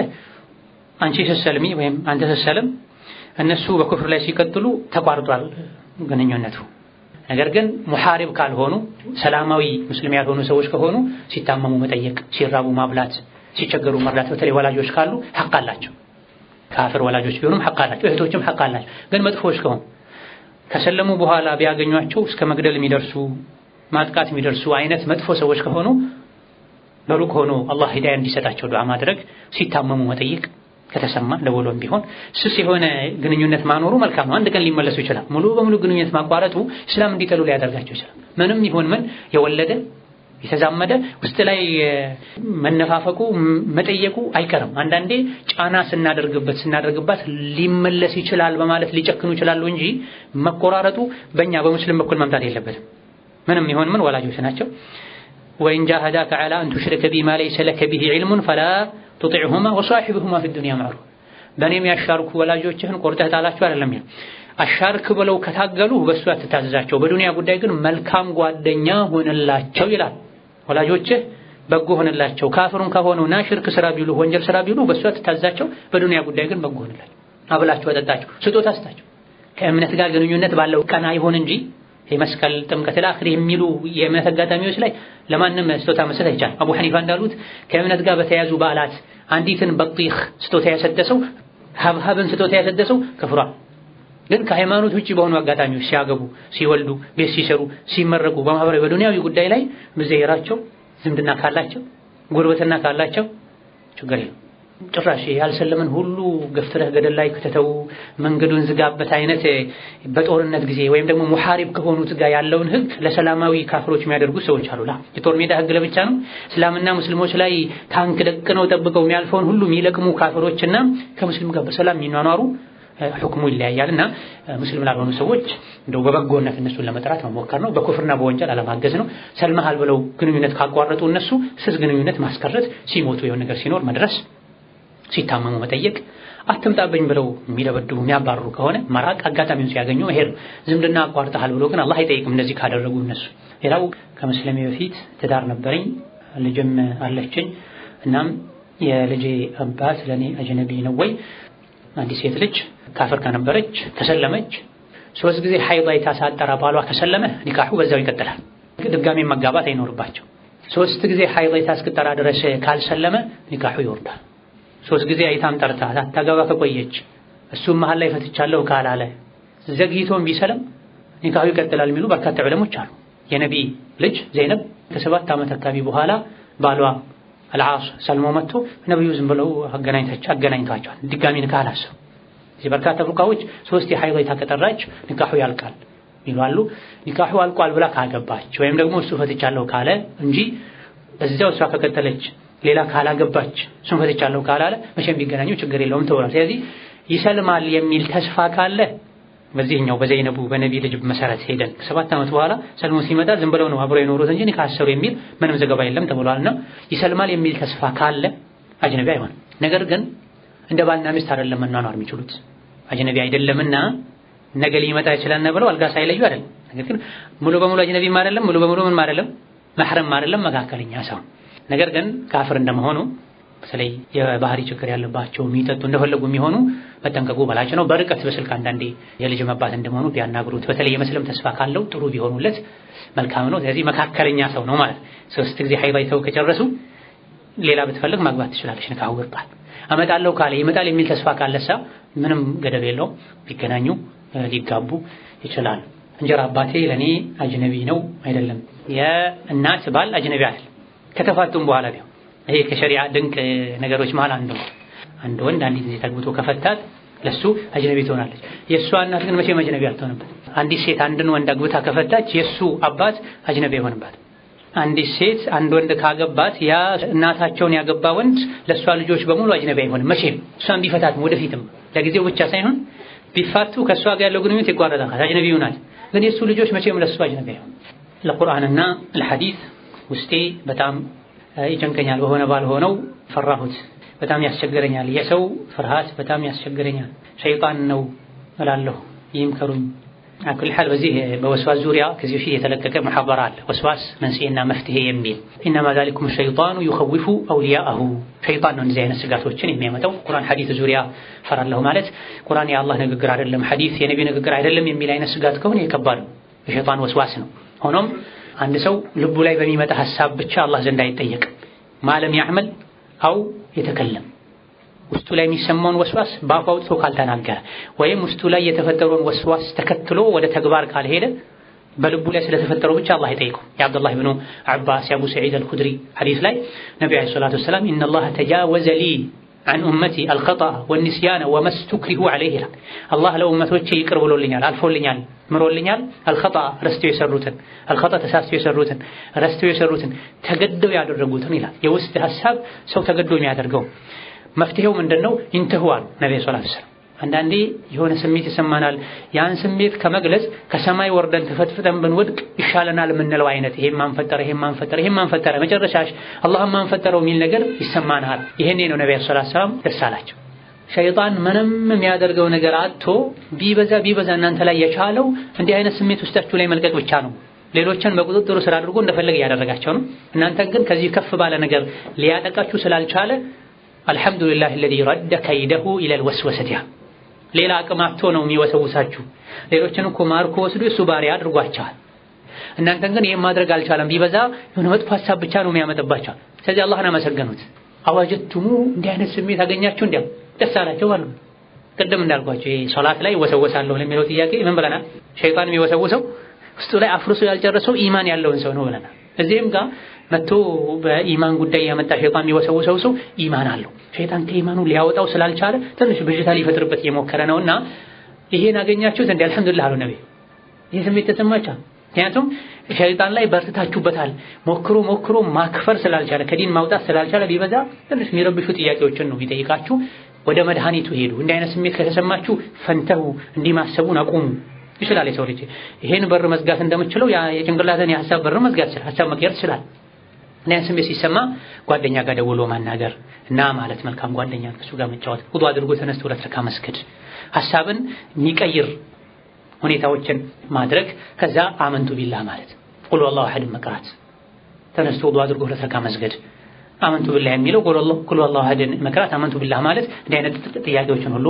አንቺ ስትሰልሚ ወይም አንተ ስትሰልም እነሱ በኩፍር ላይ ሲቀጥሉ ተቋርጧል ግንኙነቱ። ነገር ግን ሙሐሪብ ካልሆኑ ሰላማዊ ሙስሊም ያልሆኑ ሰዎች ከሆኑ ሲታመሙ መጠየቅ፣ ሲራቡ ማብላት፣ ሲቸገሩ መርዳት በተለይ ወላጆች ካሉ ሐቅ አላቸው። ካፍር ወላጆች ቢሆኑም ሐቅ አላቸው፣ እህቶችም ሐቅ አላቸው። ግን መጥፎች ከሆኑ ከሰለሙ በኋላ ቢያገኟቸው እስከ መግደል የሚደርሱ ማጥቃት የሚደርሱ አይነት መጥፎ ሰዎች ከሆኑ በሩቅ ሆኖ አላህ ሂዳያ እንዲሰጣቸው ዱዓ ማድረግ፣ ሲታመሙ መጠየቅ ከተሰማ ደውሎም ቢሆን ስስ የሆነ ግንኙነት ማኖሩ መልካም ነው። አንድ ቀን ሊመለሱ ይችላል። ሙሉ በሙሉ ግንኙነት ማቋረጡ እስላም እንዲጠሉ ሊያደርጋቸው ይችላል። ምንም ይሁን ምን የወለደ የተዛመደ ውስጥ ላይ መነፋፈቁ መጠየቁ አይቀርም። አንዳንዴ ጫና ስናደርግባት ሊመለስ ይችላል በማለት ሊጨክኑ ይችላሉ እንጂ መቆራረጡ በእኛ በሙስሊም በኩል መምጣት የለበትም። ምንም ይሁን ምን ወላጆች ናቸው። ወኢን ጃሃዳከ ዐላ አን ቱሽሪከ ቢማ ለይሰ ለከ ቢሂ ዒልሙን ፈላ ቱጢዕሁማ ወሷሒብሁማ ፊ ዱንያ መዕሩፍ። በእኔም ያሻርኩ ወላጆችህን ቆርጠህ ጣላቸው አይደለም ያ አሻርክ ብለው ከታገሉ በሱ አትታዘዛቸው፣ በዱንያ ጉዳይ ግን መልካም ጓደኛ ሆነላቸው ይላል። ወላጆችህ በጎ ሆነላቸው። ካፍሩን ከሆኑና ሽርክ ስራ ቢሉ ወንጀል ስራ ቢሉ በሱ አትታዘዛቸው፣ በዱንያ ጉዳይ ግን በጎ ሆነላቸው። አብላቸው፣ አጠጣቸው፣ ስጦታ ስጣቸው። ከእምነት ጋር ግንኙነት ባለው ቀና ይሆን እንጂ የመስቀል ጥምቀት ለአኺር የሚሉ የእምነት አጋጣሚዎች ላይ ለማንም ስጦታ መስጠት አይቻልም። አቡ ሐኒፋ እንዳሉት ከእምነት ጋር በተያያዙ በዓላት አንዲትን በጢኽ ስጦታ ያሰደሰው ሀብሀብን ስጦታ ያሰደሰው ከፍሯል። ግን ከሃይማኖት ውጪ በሆኑ አጋጣሚዎች ሲያገቡ፣ ሲወልዱ፣ ቤት ሲሰሩ፣ ሲመረቁ በማህበራዊ በዱንያዊ ጉዳይ ላይ ብዘይራቸው ዝምድና ካላቸው ጉርበትና ካላቸው ችግር የለም። ጭራሽ ያልሰለመን ሁሉ ገፍትረህ ገደል ላይ ከተተው መንገዱን ዝጋበት አይነት በጦርነት ጊዜ ወይም ደግሞ ሙሐሪብ ከሆኑት ጋር ያለውን ህግ ለሰላማዊ ካፍሮች የሚያደርጉ ሰዎች አሉላ። የጦር ሜዳ ህግ ለብቻ ነው። እስላምና ሙስሊሞች ላይ ታንክ ደቅነው ጠብቀው የሚያልፈውን ሁሉ የሚለቅሙ ካፍሮችና ከሙስሊም ጋር በሰላም የሚኗኗሩ ሁክሙ ይለያያልና ሙስሊም ላልሆኑ ሰዎች እንደው በበጎነት እነሱን ለመጥራት መሞከር ነው። በኩፍርና በወንጀል አለማገዝ ነው። ሰልመሃል ብለው ግንኙነት ካቋረጡ እነሱ ስስ ግንኙነት ማስቀረት፣ ሲሞቱ የሆነ ነገር ሲኖር መድረስ፣ ሲታመሙ መጠየቅ፣ አትምጣብኝ ብለው የሚደበድቡ የሚያባርሩ ከሆነ መራቅ፣ አጋጣሚውን ሲያገኙ መሄድ ነው። ዝምድና አቋርጠሃል ብሎ ግን አላህ አይጠይቅም እንደዚህ ካደረጉ እነሱ። ሌላው ከመስለሜ በፊት ትዳር ነበረኝ፣ ልጅም አለችኝ። እናም የልጄ አባት ለኔ አጅነቢ ነው ወይ? አንዲት ሴት ልጅ ካፍር ከነበረች ከሰለመች 3 ጊዜ ሐይድ ሳጠራ ባሏ ከሰለመ ኒካሑ በዛው ይቀጥላል። ድጋሜ መጋባት አይኖርባቸው። 3 ጊዜ ሐይድ እስክጠራ ድረስ ካልሰለመ ኒካሑ ይወርዳል። 3 ጊዜ አይታም ጠርታ ሳታገባ ከቆየች እሱም መሃል ላይ ፈትቻለሁ ካላለ ዘግይቶም ቢሰለም ኒካሑ ይቀጥላል የሚሉ በርካታ ዑለሞች አሉ። የነቢ ልጅ ዘይነብ ከ7 ዓመት አካባቢ በኋላ ባሏ አልዓስ ሰልሞ መጥቶ ነብዩ ዝም ብለው አገናኝቷቸዋል። ድጋሚ ኒካህ አላሰሩ። እዚህ በርካታ ፉቃዎች 3 የሐይድ ከጠራች ኒካሑ ያልቃል ይላሉ። ኒካሑ አልቋል ብላ ካገባች ወይም ደግሞ እሱ ፈትቻለሁ ካለ እንጂ በዚያው እሷ ከቀጠለች ሌላ ካላገባች እሱን ፈትቻለሁ ካላለ መቼም ቢገናኙ ችግር የለውም ተወራል። ስለዚህ ይሰልማል የሚል ተስፋ ካለ በዚህኛው በዘይነቡ በነቢ ልጅ መሰረት ሄደን ከ7 ዓመት በኋላ ሰልሞ ሲመጣ ዝም ብለው ነው አብረው የኖሩት እንጂ ኒካህ አሰሩ የሚል ምንም ዘገባ የለም ተብሏልና ይሰልማል የሚል ተስፋ ካለ አጅነቢ አይሆንም። ነገር ግን እንደ ባልና ሚስት አይደለም መኗኗር የሚችሉት። አጅነቢ አይደለምና ነገ ሊመጣ ይችላል ነው ብለው አልጋ ሳይለዩ አይደለም። ነገር ግን ሙሉ በሙሉ አጅነቢም አይደለም፣ ሙሉ በሙሉ ምን አይደለም፣ መህረም አይደለም፣ መካከለኛ ሰው። ነገር ግን ካፍር እንደመሆኑ በተለይ የባህሪ ችግር ያለባቸው የሚጠጡ እንደፈለጉ የሚሆኑ መጠንቀቁ በላጭ ነው። በርቀት በስልክ አንዳንዴ የልጅ መባት እንደመሆኑ ቢያናግሩት፣ በተለይ የመስለም ተስፋ ካለው ጥሩ ቢሆኑለት መልካም ነው። ስለዚህ መካከለኛ ሰው ነው ማለት 3 ጊዜ ሐይድ አይተው ከጨረሱ ሌላ ብትፈልግ ማግባት ትችላለች። ንካሁ ወርጣል አመጣለሁ ካለ ይመጣል የሚል ተስፋ ካለሳ ምንም ገደብ የለውም፣ ቢገናኙ ሊጋቡ ይችላል። እንጀራ አባቴ ለኔ አጅነቢ ነው አይደለም፣ የእናት ባል አጅነቢ አይደለም ከተፋቱም በኋላ ቢሆን ይሄ ከሸሪዓ ድንቅ ነገሮች መሃል አንድ ወንድ አንዲት ሴት አግብቶ ከፈታት ለሱ አጅነቢ ትሆናለች። የእሷ እናት ግን መቼም አጅነቢ አትሆንበት። አንዲት ሴት አንድን ወንድ አግብታ ከፈታች የሱ አባት አጅነቢ ይሆንባት። አንዲት ሴት አንድ ወንድ ካገባት ያ እናታቸውን ያገባ ወንድ ለሷ ልጆች በሙሉ አጅነቢ አይሆንም መቼም። እሷን ቢፈታትም ወደፊትም ለጊዜው ብቻ ሳይሆን ቢፋቱ ከሷ ጋር ያለው ግንኙነት ይቋረጣል፣ አጅነቢ ይሆናል። ግን የሱ ልጆች መቼም ለሱ አጅነቢ አይሆን። ለቁርአንና ለሐዲስ ውስጤ በጣም ይጨንቀኛል፣ በሆነ ባልሆነው ፈራሁት፣ በጣም ያስቸግረኛል። የሰው ፍርሃት በጣም ያስቸግረኛል፣ ሸይጣን ነው እላለሁ፣ ይምከሩኝ። አኩል ሐል በዚህ በወስዋስ ዙሪያ ከዚህ በፊት የተለቀቀ ሙሐደራ አለ፣ ወስዋስ መንስኤና መፍትሄ የሚል። ኢነማ ዛሊኩም ሸይጣኑ ዩኸዊፉ አውሊያአሁ፣ ሸይጣን ነው እንደዚህ አይነት ስጋቶችን የሚያመጣው። ቁርአን ሐዲስ ዙሪያ ፈራለሁ ማለት ቁርአን የአላህ ንግግር አይደለም፣ ሐዲስ የነቢ ንግግር አይደለም የሚል አይነት ስጋት ከሆነ የከባድ ነው፣ የሸይጣን ወስዋስ ነው። ሆኖም አንድ ሰው ልቡ ላይ በሚመጣ ሐሳብ ብቻ አላህ ዘንድ አይጠየቅም። ማለም ያዕመል አው የተከለም ውስጡ ላይ የሚሰማውን ወስዋስ በአፉ አውጥቶ ካልተናገረ ወይም ውስጡ ላይ የተፈጠረውን ወስዋስ ተከትሎ ወደ ተግባር ካልሄደ በልቡ ላይ ስለተፈጠረው ብቻ አላህ አይጠይቀውም። የአብዱላህ ኢብኑ አባስ የአቡ ሰዒድ አልኹድሪ ሐዲስ ላይ ነብዩ አለይሂ ሰላቱ ወሰላም ኢነላህ ተጃወዘ ሊ عن أمتي الخطأ والنسيان وما استكرهوا عليه ይላል። አላህ ለኡመቶቼ ይቅር ብሎልኛል፣ አልፎልኛል፣ ምሮልኛል። الخطأ ረስተው የሰሩትን الخطأ ተሳስተው የሰሩትን ረስተው የሰሩትን ተገደው ያደረጉትን ይላል። የውስጥ ሐሳብ ሰው ተገዶ የሚያደርገው መፍትሄው ምንድነው? ኢንተህዋል ነብዩ ሰለላሁ ዐለይሂ ወሰለም አንዳንዴ የሆነ ስሜት ይሰማናል። ያን ስሜት ከመግለጽ ከሰማይ ወርደን ተፈጥፈን ብንወድቅ ይሻለናል የምንለው አይነት ይሄን ማን ፈጠረ መጨረሻሽ አላህም ማን ፈጠረው የሚል ነገር ይሰማናል። ይሄኔ ነው ነብዩ ሰለላሁ ዐለይሂ ወሰለም ደስ አላቸው። ሸይጣን ምንም የሚያደርገው ነገር አጥቶ ቢበዛ እናንተ ላይ የቻለው እንዲህ አይነት ስሜት ውስጣችሁ ላይ መልቀቅ ብቻ ነው። ሌሎችን በቁጥጥሩ ስር አድርጎ እንደፈለገ ያደረጋቸው ነው። እናንተ ግን ከዚህ ከፍ ባለ ነገር ሊያጠቃችሁ ስላልቻለ አልሐምዱሊላህ الذي رد كيده الى الوسوسه ሌላ አቅም አጥቶ ነው የሚወሰውሳችሁ። ሌሎችን እኮ ማርኮ ወስዶ እሱ ባሪያ አድርጓቸዋል። እናንተን ግን ይሄን ማድረግ አልቻለም። ቢበዛ የሆነ መጥፎ ሐሳብ ብቻ ነው የሚያመጣባቸው። ስለዚህ አላህን አመሰገኑት። አዋጀቱሙ እንዲህ አይነት ስሜት አገኛችሁ እንዴ? ደስ አላቸው ማለት ነው። ቅድም እንዳልኳቸው ይሄ ሶላት ላይ ወሰወሳለሁ ለሚለው ጥያቄ ምን ብለናል? ሸይጣን የሚወሰውሰው ውስጡ ላይ አፍርሶ ያልጨረሰው ኢማን ያለውን ሰው ነው ብለናል። እዚህም ጋር መጥቶ በኢማን ጉዳይ ያመጣ ሸይጣን የሚወሰውሰው ሰው ኢማን አለው። ሸይጣን ከኢማኑ ሊያወጣው ስላልቻለ ትንሽ ብዥታ ሊፈጥርበት እየሞከረ ነውና ይሄን አገኛችሁት እንዴ? አልሐምዱሊላህ አሉ ነብይ። ይሄ ስሜት ተሰማቻ? ምክንያቱም ሸይጣን ላይ በርትታችሁበታል። ሞክሮ ማክፈር ስላልቻለ ከዲን ማውጣት ስላልቻለ ቢበዛ ትንሽ የሚረብሹ ጥያቄዎችን ነው ቢጠይቃችሁ ወደ መድኃኒቱ ሄዱ። እንዲህ አይነት ስሜት ከተሰማችሁ ፈንተው እንዲህ ማሰቡን አቁሙ ይችላል የሰው ልጅ። ይሄን በር መዝጋት እንደምችለው የጭንቅላትን የሐሳብ በር መዝጋት ይችላል፣ ሐሳብ መቀየር ይችላል። እንዲህ አይነት ስሜት ሲሰማ ጓደኛ ጋር ደውሎ ማናገር እና ማለት መልካም ጓደኛ ከሱ ጋር መጫወት፣ ውዱ አድርጎ ተነስቶ ሁለት ረካ መስገድ፣ ሐሳብን የሚቀይር ሁኔታዎችን ማድረግ። ከዛ አመንቱ ቢላህ ማለት ቁል ወላሁ አሐድ መቅራት፣ ተነስቶ ውዱ አድርጎ ሁለት ረካ መስገድ። አመንቱ ቢላህ የሚለው ቁል ወላሁ አሐድ መቅራት፣ አመንቱ ቢላህ ማለት እንዲህ አይነት ጥያቄዎችን ሁሉ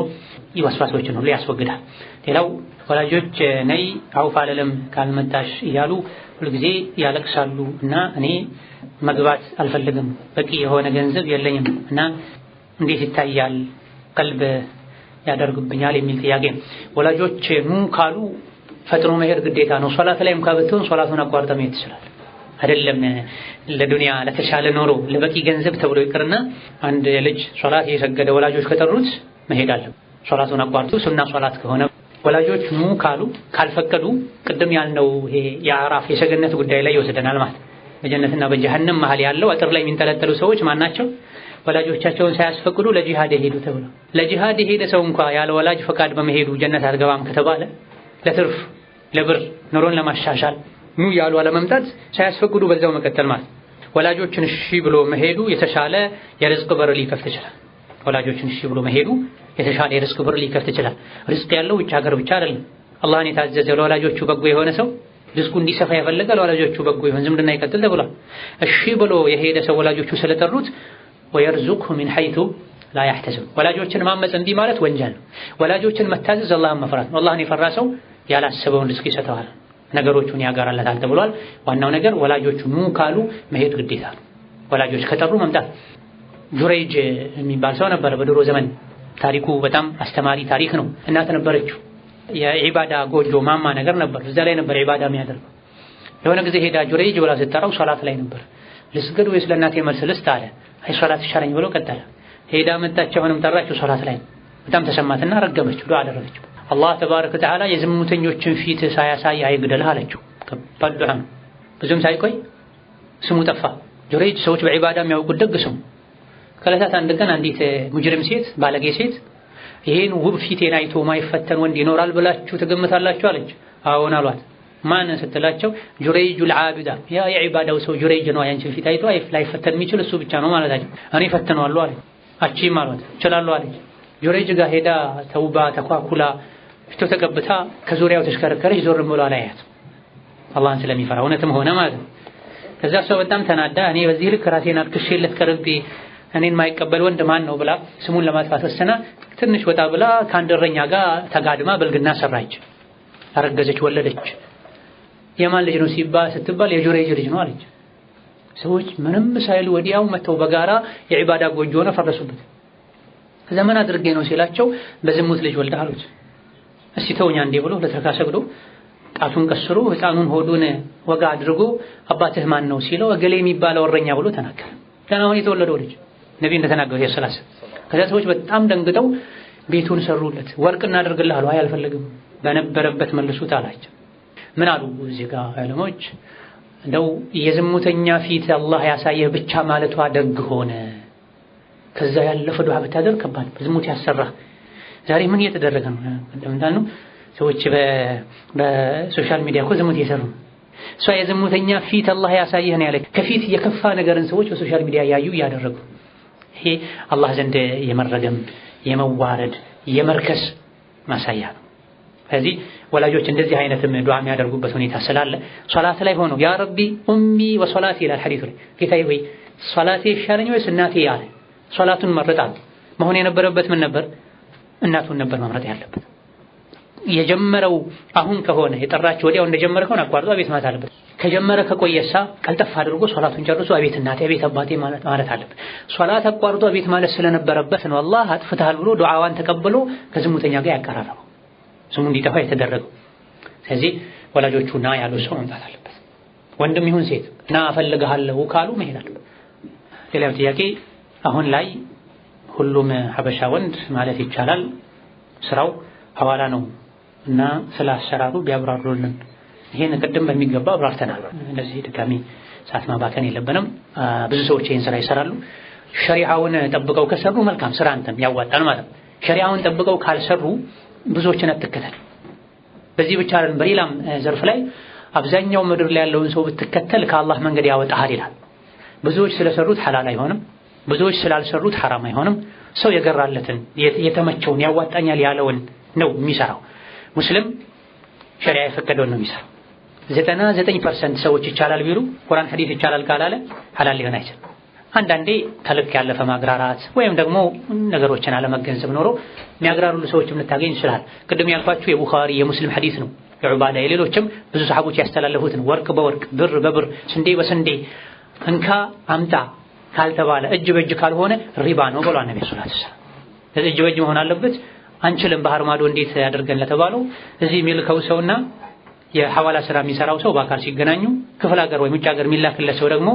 ወስዋሶችን ሁሉ ያስወግዳል። ሌላው ወላጆች ነይ አውፍ አለለም ካልመጣሽ እያሉ ሁልጊዜ ያለቅሳሉ እና እኔ መግባት አልፈልግም፣ በቂ የሆነ ገንዘብ የለኝም እና እንዴት ይታያል ቀልብ ያደርግብኛል የሚል ጥያቄ። ወላጆች ኑ ካሉ ፈጥኖ መሄድ ግዴታ ነው። ሶላት ላይም ካብተውን ሶላቱን አቋርጠ መሄድ ይችላል። አይደለም ለዱንያ ለተሻለ ኖሮ ለበቂ ገንዘብ ተብሎ ይቅርና አንድ ልጅ ሶላት እየሰገደ ወላጆች ከጠሩት መሄድ አለ። ሶላቱን አቋርጡ ሱና ሶላት ከሆነ ወላጆች ኑ ካሉ ካልፈቀዱ ቅድም ያልነው ይሄ የአራፍ የሰገነት ጉዳይ ላይ ይወስደናል ማለት። በጀነትና በጀሃነም መሃል ያለው አጥር ላይ የሚንጠለጠሉ ሰዎች ማናቸው? ወላጆቻቸውን ሳያስፈቅዱ ለጂሃድ የሄዱ ተብሎ። ለጂሃድ የሄደ ሰው እንኳን ያለ ወላጅ ፈቃድ በመሄዱ ጀነት አትገባም ከተባለ ለትርፍ ለብር ኑሮን ለማሻሻል ኑ ያሉ አለመምጣት ሳያስፈቅዱ በዛው መቀጠል ማለት። ወላጆችን እሺ ብሎ መሄዱ የተሻለ የርዝቅ በር ሊከፍት ይችላል። ወላጆችን እሺ ብሎ መሄዱ የተሻለ የርዝቅ በር ሊከፍት ይችላል። ርዝቅ ያለው ውጭ ሀገር ብቻ አይደለም። አላህን የታዘዘ ለወላጆቹ በጎ የሆነ ሰው ርዝቁ እንዲሰፋ የፈለገ ለወላጆቹ በጎ ይሆን ዝምድና ይቀጥል ተብሏል። እሺ ብሎ የሄደ ሰው ወላጆቹ ስለጠሩት ወየርዙቅሁ ሚን ሐይቱ ላ ያህተስብ። ወላጆችን ማመጽ እንዲህ ማለት ወንጀል ነው። ወላጆችን መታዘዝ አላህን መፍራት ነው። አላህን የፈራ ሰው ያላሰበውን ርዝቅ ይሰጠዋል፣ ነገሮቹን ያጋራለታል ተብሏል። ዋናው ነገር ወላጆቹ ኑ ካሉ መሄድ ግዴታ ነው። ወላጆች ከጠሩ መምጣት። ጁረይጅ የሚባል ሰው ነበር በድሮ ዘመን። ታሪኩ በጣም አስተማሪ ታሪክ ነው። እናት ነበረችው። የዒባዳ ጎጆ ማማ ነገር ነበር። እዛ ላይ ነበር ዒባዳ የሚያደርገው። የሆነ ጊዜ ሄዳ ጁረይጅ ብላ ስትጠራው ሶላት ላይ ነበር። ልስገድ ወይስ ለእናቴ መልስ ልስጥ አለ። አይ ሶላት ይሻለኝ ብሎ ቀጠለ። ሄዳ መጣች። አሁንም ጠራችው ሶላት ላይ። በጣም ተሰማትና ረገመችው፣ ዱዓ አደረገችው። አላህ ተባረከ ወተዓላ የዝሙተኞችን ፊት ሳያሳይ አይግደልህ አለችው። ከባድ ዱዓ ነው። ብዙም ሳይቆይ ስሙ ጠፋ። ጁረይጅ ሰዎች በዒባዳ የሚያውቁት ደግ ሰው። ከዕለታት አንድ ቀን አንዲት ሙጅሪም ሴት ባለጌ ሴት ይሄን ውብ ፊቴን አይቶ ማይፈተን ወንድ ይኖራል ብላችሁ ትገምታላችሁ አለች። አዎን አሏት። ማን ስትላቸው ጁረይጁል ዓቢዳ፣ ያ የዒባዳው ሰው ጁረይጅ ነው። ያንቺን ፊት አይቶ ላይፈተን የሚችል እሱ ብቻ ነው ማለታቸው። እኔ ፈተነዋለሁ አለች። አቺም አሏት እችላለሁ አለች። ጁረይጅ ጋር ሄዳ ተውባ ተኳኩላ ፊቱ ተቀብታ ከዙሪያው ተሽከረከረች። ዞር ብሎ አላያት አላህን ስለሚፈራ እውነትም ሆነ ማለት ነው። ከዛ ሰው በጣም ተናዳ እኔ በዚህ ልክ ራሴን አርክሼለት ቀርቤ እኔን ማይቀበል ወንድ ማን ነው ብላ ስሙን ለማጥፋት ወሰና ትንሽ ወጣ ብላ ከአንድ እረኛ ጋር ተጋድማ በልግና ሰራች። አረገዘች፣ ወለደች። የማን ልጅ ነው ስትባል የጁረይጅ ልጅ ነው አለች። ሰዎች ምንም ሳይሉ ወዲያው መተው በጋራ የዒባዳ ጎጆ ሆነ ፈረሱበት። ዘመን አድርጌ ነው ሲላቸው በዝሙት ልጅ ወልዳ አሉት። እስቲ ተውኛ እንዴ ብሎ ለተረካ ሰግዶ ጣቱን ቀስሮ ህፃኑን ሆዱን ወጋ አድርጎ አባትህ ማን ነው ሲለው እገሌ የሚባለው እረኛ ብሎ ተናገረ። ገና አሁን የተወለደው ልጅ ነብይ እንደተናገሩት ያሰላሰ። ከዛ ሰዎች በጣም ደንግጠው ቤቱን ሰሩለት። ወርቅ እናደርግልህ አሉ። አይ አልፈልግም፣ በነበረበት መልሱት አላቸው። ምን አሉ እዚህ ጋር ዑለሞች እንደው የዝሙተኛ ፊት አላህ ያሳየህ ብቻ ማለቷ ደግ ሆነ። ከዛ ያለፈ ዱዓ ብታደርግ ከባድ ዝሙት ያሰራ። ዛሬ ምን እየተደረገ ነው? እንደምታኑ ሰዎች በሶሻል ሚዲያ እኮ ዝሙት እየሰሩ ነው። እሷ የዝሙተኛ ፊት አላህ ያሳየህ ነው ያለ። ከፊት የከፋ ነገርን ሰዎች በሶሻል ሚዲያ ያዩ እያደረጉ ይሄ አላህ ዘንድ የመረገም የመዋረድ የመርከስ ማሳያ ነው። ስለዚህ ወላጆች እንደዚህ አይነትም ዱዓ የሚያደርጉበት ሁኔታ ስላለ ሶላት ላይ ሆነው ያ ረቢ ኡሚ ወሶላቲ ይላል ሐዲሱ ላይ። ጌታዬ ሆይ ሶላቴ ይሻለኝ ወይስ እናቴ ያለ ሶላቱን መረጣል። መሆን የነበረበት ምን ነበር? እናቱን ነበር መምረጥ ያለበት። የጀመረው አሁን ከሆነ የጠራችው ወዲያው እንደጀመረ ከሆነ አቋርጦ አቤት ማለት አለበት። ከጀመረ ከቆየሳ ቀልጠፍ አድርጎ ሶላቱን ጨርሶ አቤት እናቴ አቤት አባቴ ማለት አለበት። ሶላት አቋርጦ አቤት ማለት ስለነበረበት ነው አላህ አጥፍተሃል ብሎ ዱዓዋን ተቀብሎ ከዝሙተኛ ጋር ያቀራረበው ስሙ እንዲጠፋ የተደረገው። ስለዚህ ወላጆቹ ና ያሉ ሰው መምጣት አለበት። ወንድም ይሁን ሴት ና እፈልግሃለሁ ካሉ መሄድ አለበት። ሌላው ጥያቄ አሁን ላይ ሁሉም ሀበሻ ወንድ ማለት ይቻላል ስራው ሐዋላ ነው እና ስለ አሰራሩ ቢያብራሩልን። ይሄን ቅድም በሚገባ አብራርተናል። እንደዚህ ድጋሚ ሰዓት ማባከን የለብንም። ብዙ ሰዎች ይሄን ስራ ይሰራሉ። ሸሪዓውን ጠብቀው ከሰሩ መልካም ስራ እንትን ያዋጣል ማለት ነው። ሸሪዓውን ጠብቀው ካልሰሩ ብዙዎችን አትከተል። በዚህ ብቻ አይደለም በሌላም ዘርፍ ላይ አብዛኛው ምድር ላይ ያለውን ሰው ብትከተል ከአላህ መንገድ ያወጣሃል ይላል። ብዙዎች ስለሰሩት ሐላል አይሆንም፣ ብዙዎች ስላልሰሩት ሐራም አይሆንም። ሰው የገራለትን የተመቸውን ያዋጣኛል ያለውን ነው የሚሰራው። ሙስሊም ሸሪዓ የፈቀደውን ነው የሚሰራው። 99% ሰዎች ይቻላል ቢሉ ቁርአን ሐዲስ ይቻላል ካላለ ሐላል ሊሆን አይችልም። አንዳንዴ ከልክ ያለፈ ማግራራት ወይም ደግሞ ነገሮችን አለመገንዘብ ኖሮ የሚያግራሩ ሰዎችም ልታገኝ ይችላል። ቅድም ያልኳችሁ የቡኻሪ የሙስሊም ሐዲስ ነው። የዑባዳ የሌሎችም ብዙ ሰሃቦች ያስተላለፉት ነው። ወርቅ በወርቅ ብር በብር ስንዴ በስንዴ እንካ አምጣ ካልተባለ እጅ በእጅ ካልሆነ ሪባ ነው ብለዋል ነብዩ ሰለላሁ ዐለይሂ ወሰለም። እጅ በእጅ መሆን አለበት። አንችልም ባህር ማዶ እንዴት ያደርገን ለተባለው እዚህ የሚልከው ሰውና የሐዋላ ስራ የሚሰራው ሰው በአካል ሲገናኙ ክፍለ ሀገር ወይ ውጭ ሀገር የሚላክለት ሰው ደግሞ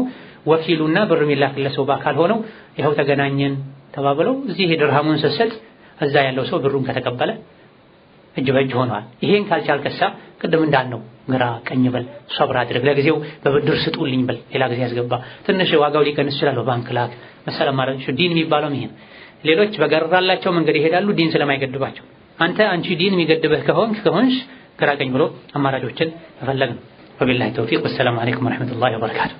ወኪሉና ብር የሚላክለት ሰው በአካል ሆነው ይኸው ተገናኘን ተባብለው እዚህ ድርሃሙን ሰሰጥ እዛ ያለው ሰው ብሩን ከተቀበለ እጅ በእጅ ሆኗል። ይሄን ካልቻልከሳ ቅድም እንዳልነው ግራ ቀኝ በል ሶብር አድርግ። ለጊዜው በብድር ስጡልኝ በል ሌላ ጊዜ ያስገባ። ትንሽ ዋጋው ሊቀንስ ይችላል በባንክ ላክ መሰለም ማለት ነው። ዲን የሚባለው ይሄ ነው። ሌሎች በገራላቸው መንገድ ይሄዳሉ ዲን ስለማይገድባቸው። አንቺ ዲን የሚገድብህ ከሆንሽ ግራ ቀኝ ብሎ አማራጮችን መፈለግ ነው። ወቢላሂ ተውፊቅ ወሰላሙ አለይኩም ወራህመቱላሂ ወበረካቱ።